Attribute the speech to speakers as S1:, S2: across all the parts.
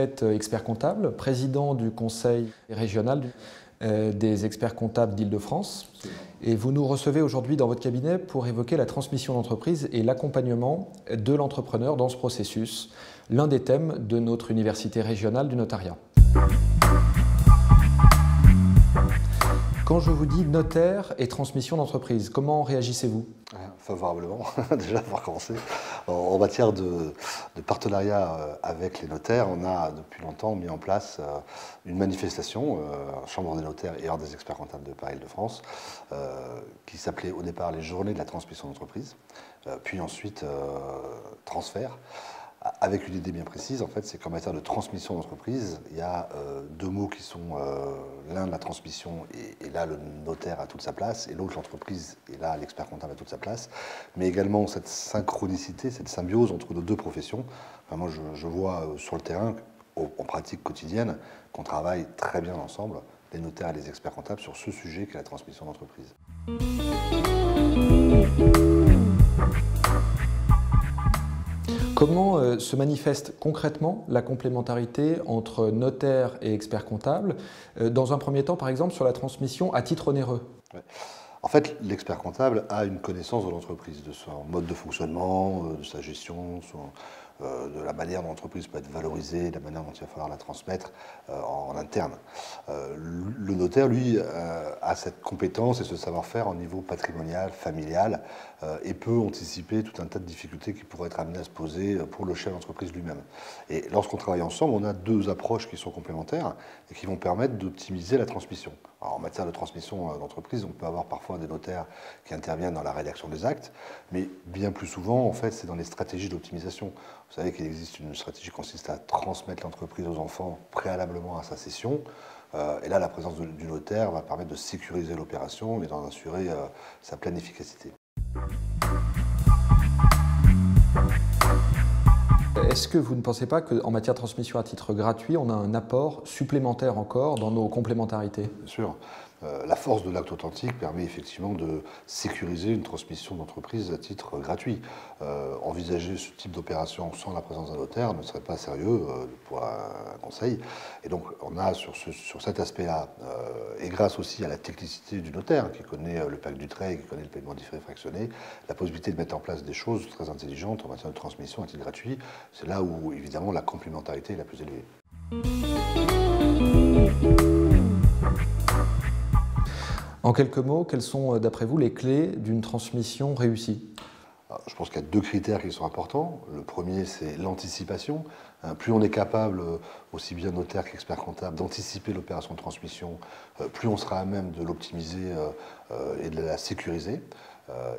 S1: êtes expert comptable, président du conseil régional des experts comptables d'Île-de-France. Et vous nous recevez aujourd'hui dans votre cabinet pour évoquer la transmission d'entreprise et l'accompagnement de l'entrepreneur dans ce processus, l'un des thèmes de notre université régionale du notariat. Quand je vous dis notaire et transmission d'entreprise, comment réagissez-vous?
S2: Favorablement, déjà pour commencer. En matière de partenariat avec les notaires, on a depuis longtemps mis en place une manifestation, Chambre des notaires et Ordre des experts comptables de Paris-Île-de-France, qui s'appelait au départ les Journées de la transmission d'entreprise, puis ensuite transfert. Avec une idée bien précise, en fait, c'est qu'en matière de transmission d'entreprise, il y a deux mots qui sont l'un la transmission et là le notaire a toute sa place, et l'autre l'entreprise et là l'expert comptable a toute sa place, mais également cette synchronicité, cette symbiose entre nos deux professions. Enfin, moi, je vois sur le terrain, en pratique quotidienne, qu'on travaille très bien ensemble, les notaires et les experts comptables, sur ce sujet qu'est la transmission d'entreprise.
S1: Comment se manifeste concrètement la complémentarité entre notaire et expert comptable, dans un premier temps par exemple sur la transmission à titre onéreux?
S2: En fait, l'expert comptable a une connaissance de l'entreprise, de son mode de fonctionnement, de sa gestion, de la manière dont l'entreprise peut être valorisée, de la manière dont il va falloir la transmettre en interne. Le notaire, lui, a cette compétence et ce savoir-faire au niveau patrimonial, familial, et peut anticiper tout un tas de difficultés qui pourraient être amenées à se poser pour le chef d'entreprise lui-même. Et lorsqu'on travaille ensemble, on a deux approches qui sont complémentaires et qui vont permettre d'optimiser la transmission. Alors, en matière de transmission d'entreprise, on peut avoir parfois des notaires qui interviennent dans la rédaction des actes, mais bien plus souvent, en fait, c'est dans les stratégies d'optimisation. Vous savez qu'il existe une stratégie qui consiste à transmettre l'entreprise aux enfants préalablement à sa cession. Et là, la présence du notaire va permettre de sécuriser l'opération et d'en assurer sa pleine efficacité.
S1: Est-ce que vous ne pensez pas qu'en matière de transmission à titre gratuit, on a un apport supplémentaire encore dans nos complémentarités?
S2: Bien sûr. La force de l'acte authentique permet effectivement de sécuriser une transmission d'entreprise à titre gratuit. Envisager ce type d'opération sans la présence d'un notaire ne serait pas sérieux pour un conseil. Et donc on a sur cet aspect-là, et grâce aussi à la technicité du notaire qui connaît le pacte du trait, qui connaît le paiement différé fractionné, la possibilité de mettre en place des choses très intelligentes en matière de transmission à titre gratuit. C'est là où évidemment la complémentarité est la plus élevée.
S1: En quelques mots, quelles sont d'après vous les clés d'une transmission réussie?
S2: Je pense qu'il y a deux critères qui sont importants. Le premier, c'est l'anticipation. Plus on est capable, aussi bien notaire qu'expert comptable, d'anticiper l'opération de transmission, plus on sera à même de l'optimiser et de la sécuriser.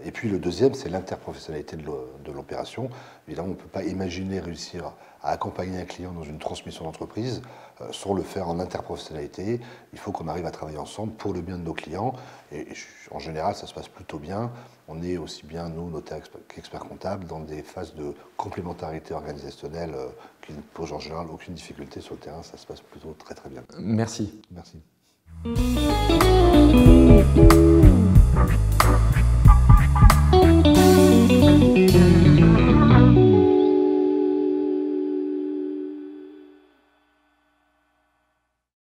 S2: Et puis le deuxième, c'est l'interprofessionnalité de l'opération. Évidemment, on ne peut pas imaginer réussir à accompagner un client dans une transmission d'entreprise sans le faire en interprofessionnalité. Il faut qu'on arrive à travailler ensemble pour le bien de nos clients. Et en général, ça se passe plutôt bien. On est aussi bien, nous, notaires qu'experts comptables, dans des phases de complémentarité organisationnelle qui ne posent en général aucune difficulté sur le terrain. Ça se passe plutôt très très bien.
S1: Merci.
S2: Merci.